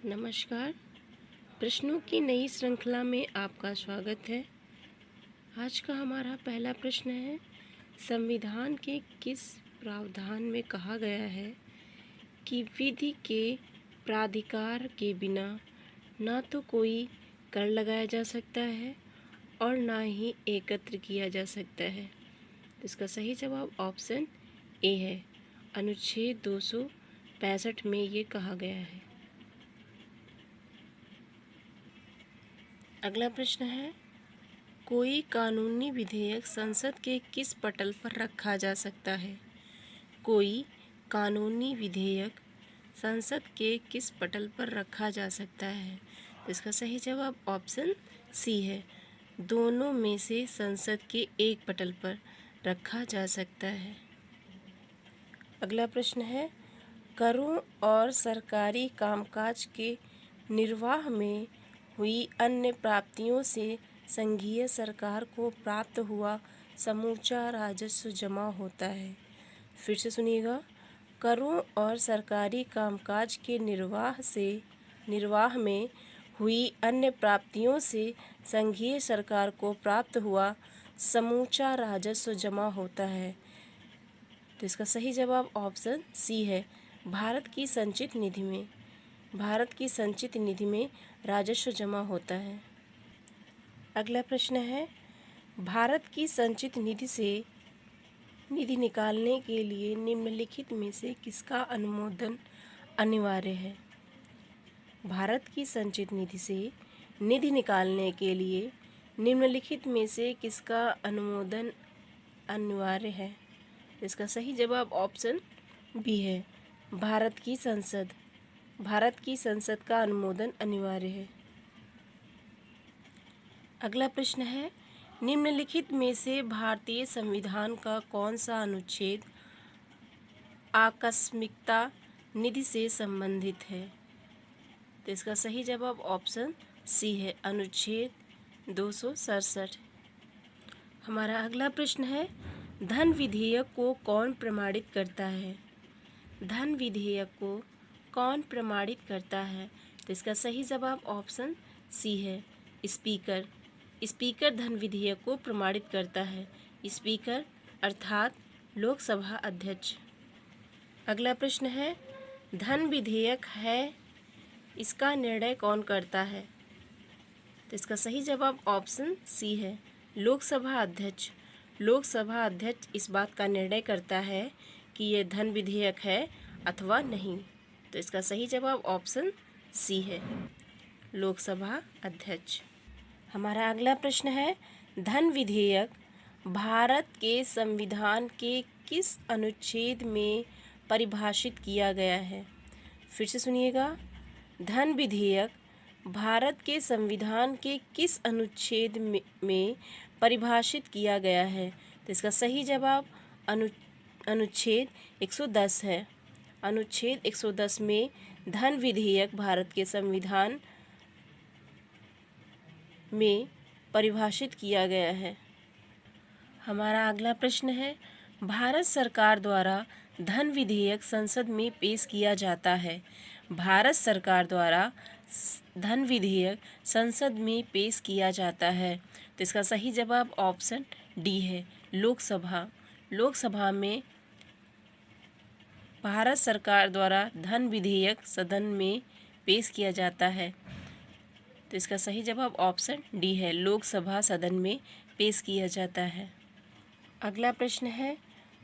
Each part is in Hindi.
नमस्कार। प्रश्नों की नई श्रृंखला में आपका स्वागत है। आज का हमारा पहला प्रश्न है, संविधान के किस प्रावधान में कहा गया है कि विधि के प्राधिकार के बिना ना तो कोई कर लगाया जा सकता है और ना ही एकत्र किया जा सकता है। इसका सही जवाब ऑप्शन ए है। अनुच्छेद 265 में ये कहा गया है। अगला प्रश्न है, कोई कानूनी विधेयक संसद के किस पटल पर रखा जा सकता है? कोई कानूनी विधेयक संसद के किस पटल पर रखा जा सकता है? इसका सही जवाब ऑप्शन सी है। दोनों में से संसद के एक पटल पर रखा जा सकता है। अगला प्रश्न है, करों और सरकारी कामकाज के निर्वाह में हुई अन्य प्राप्तियों से संघीय सरकार को प्राप्त हुआ समूचा राजस्व जमा होता है। फिर से सुनिएगा, करों और सरकारी कामकाज के निर्वाह में हुई अन्य प्राप्तियों से संघीय सरकार को प्राप्त हुआ समूचा राजस्व जमा होता है। तो इसका सही जवाब ऑप्शन सी है। भारत की संचित निधि में राजस्व जमा होता है। अगला प्रश्न है, भारत की संचित निधि से निधि निकालने के लिए निम्नलिखित में से किसका अनुमोदन अनिवार्य है? भारत की संचित निधि से निधि निकालने के लिए निम्नलिखित में से किसका अनुमोदन अनिवार्य है? इसका सही जवाब ऑप्शन बी है। भारत की संसद का अनुमोदन अनिवार्य है। अगला प्रश्न है, निम्नलिखित में से भारतीय संविधान का कौन सा अनुच्छेद आकस्मिकता निधि से संबंधित है? तो इसका सही जवाब ऑप्शन सी है, अनुच्छेद 267। हमारा अगला प्रश्न है, धन विधेयक को कौन प्रमाणित करता है? धन विधेयक को कौन प्रमाणित करता है? तो इसका सही जवाब ऑप्शन सी है, स्पीकर धन विधेयक को प्रमाणित करता है। स्पीकर अर्थात लोकसभा अध्यक्ष। अगला प्रश्न है, धन विधेयक है, इसका निर्णय कौन करता है? तो इसका सही जवाब ऑप्शन सी है, लोकसभा अध्यक्ष। लोकसभा अध्यक्ष इस बात का निर्णय करता है कि यह धन विधेयक है अथवा नहीं। तो इसका सही जवाब ऑप्शन सी है, लोकसभा अध्यक्ष। हमारा अगला प्रश्न है, धन विधेयक भारत के संविधान के किस अनुच्छेद में परिभाषित किया गया है? फिर से सुनिएगा, धन विधेयक भारत के संविधान के किस अनुच्छेद में परिभाषित किया गया है? तो इसका सही जवाब अनुच्छेद 110 है। अनुच्छेद 110 में धन विधेयक भारत के संविधान में परिभाषित किया गया है। हमारा अगला प्रश्न है, भारत सरकार द्वारा धन विधेयक संसद में पेश किया जाता है। भारत सरकार द्वारा धन विधेयक संसद में पेश किया जाता है। तो इसका सही जवाब ऑप्शन डी है, लोकसभा में भारत सरकार द्वारा धन विधेयक सदन में पेश किया जाता है। तो इसका सही जवाब ऑप्शन डी है, लोकसभा सदन में पेश किया जाता है। अगला प्रश्न है,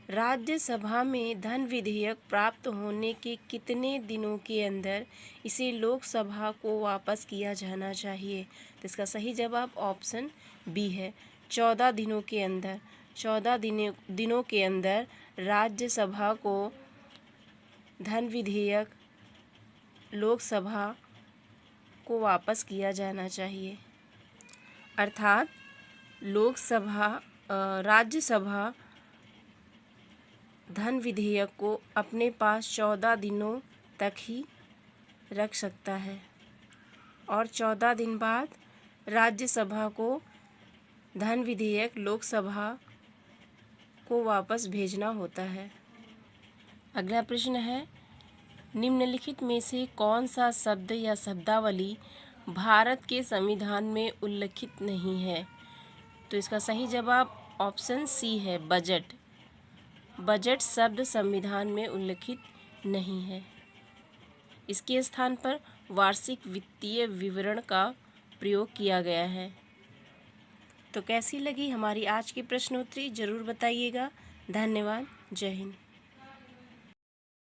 राज्यसभा में धन विधेयक प्राप्त होने के कितने दिनों के अंदर इसे लोकसभा को वापस किया जाना चाहिए? तो इसका सही जवाब ऑप्शन बी है, 14 दिनों के अंदर। 14 दिनों के अंदर राज्यसभा को धन विधेयक लोकसभा को वापस किया जाना चाहिए। अर्थात राज्यसभा धन विधेयक को अपने पास 14 दिनों तक ही रख सकता है और 14 दिन बाद राज्यसभा को धन विधेयक लोकसभा को वापस भेजना होता है। अगला प्रश्न है, निम्नलिखित में से कौन सा शब्द या शब्दावली भारत के संविधान में उल्लिखित नहीं है? तो इसका सही जवाब ऑप्शन सी है, बजट। बजट शब्द संविधान में उल्लिखित नहीं है। इसके स्थान पर वार्षिक वित्तीय विवरण का प्रयोग किया गया है। तो कैसी लगी हमारी आज की प्रश्नोत्तरी, ज़रूर बताइएगा। धन्यवाद। जय हिंद।